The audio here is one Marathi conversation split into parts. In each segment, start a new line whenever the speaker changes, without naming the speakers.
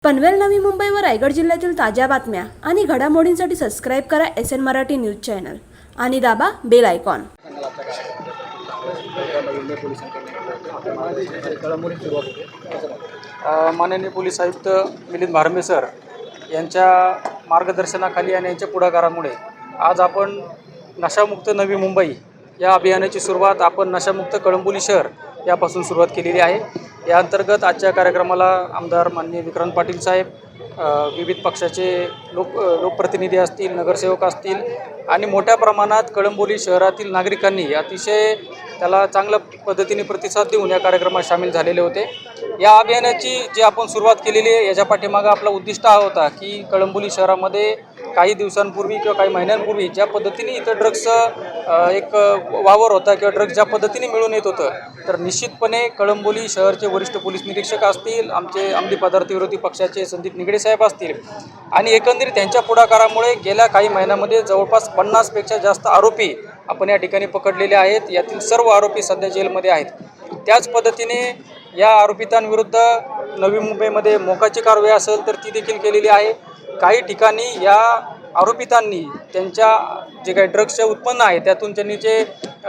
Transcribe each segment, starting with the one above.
पनवेल नवी मुंबई व रायगड जिल्ह्यातील ताज्या बातम्या आणि घडामोडींसाठी सबस्क्राईब करा SN मराठी न्यूज चॅनल आणि दाबा बेल आयकॉन।
माननीय पोलीस आयुक्त मिलिंद भारंबे सर यांच्या मार्गदर्शनाखाली आणि यांच्या पुढाकारामुळे आज आपण नशामुक्त नवी मुंबई या अभियानाची सुरुवात आपण नशामुक्त कळंबोली शहर यापासून सुरुवात केलेली आहे। या अंतर्गत आजच्या कार्यक्रमाला आमदार माननीय विक्रांत पाटील साहेब, विविध पक्षाचे लोकप्रतिनिधी असतील, नगरसेवक असतील आणि मोठ्या प्रमाणात कळंबोली शहरातील नागरिकांनी अतिशय त्याला चांगल्या पद्धतीने प्रतिसाद देऊन या कार्यक्रमात सामील झालेले होते। या अभियानाची जी आपण सुरुवात केलेली आहे याच्या पाठीमागे आपला उद्दिष्ट हा होता की कळंबोली शहरामध्ये काही दिवसांपूर्वी किंवा काही महिन्यांपूर्वी ज्या पद्धतीने इथं ड्रग्स एक वावर होता किंवा ड्रग्स ज्या पद्धतीने मिळून येत होतं, तर निश्चितपणे कळंबोली शहरचे वरिष्ठ पोलीस निरीक्षक असतील, आमचे अंमली पदार्थ विरोधी पक्षाचे संदीप निगडे साहेब असतील आणि एकंदरीत त्यांच्या पुढाकारामुळे गेल्या काही महिन्यांमध्ये जवळपास 50पेक्षा जास्त आरोपी आपण या ठिकाणी पकडलेले आहेत। यातील सर्व आरोपी सध्या जेलमध्ये आहेत। त्याच पद्धतीने या आरोपितांविरुद्ध नवी मुंबईमध्ये मोकाची कारवाई असेल तर ती देखील केलेली आहे। काही ठिकाणी या आरोपितांनी त्यांच्या जे काही ड्रग्सचे उत्पन्न आहे त्यातून त्यांनी जे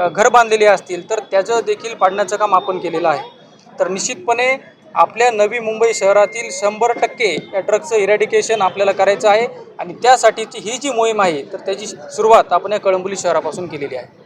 घर बांधलेले असतील तर त्याचं देखील पाडण्याचं काम आपण केलेलं आहे। तर निश्चितपणे आपल्या नवी मुंबई शहरातील 100% या ड्रग्सचं इरॅडिकेशन आपल्याला करायचं आहे आणि त्यासाठीची ही जी मोहीम आहे तर त्याची सुरुवात आपण या कळंबोली शहरापासून केलेली आहे।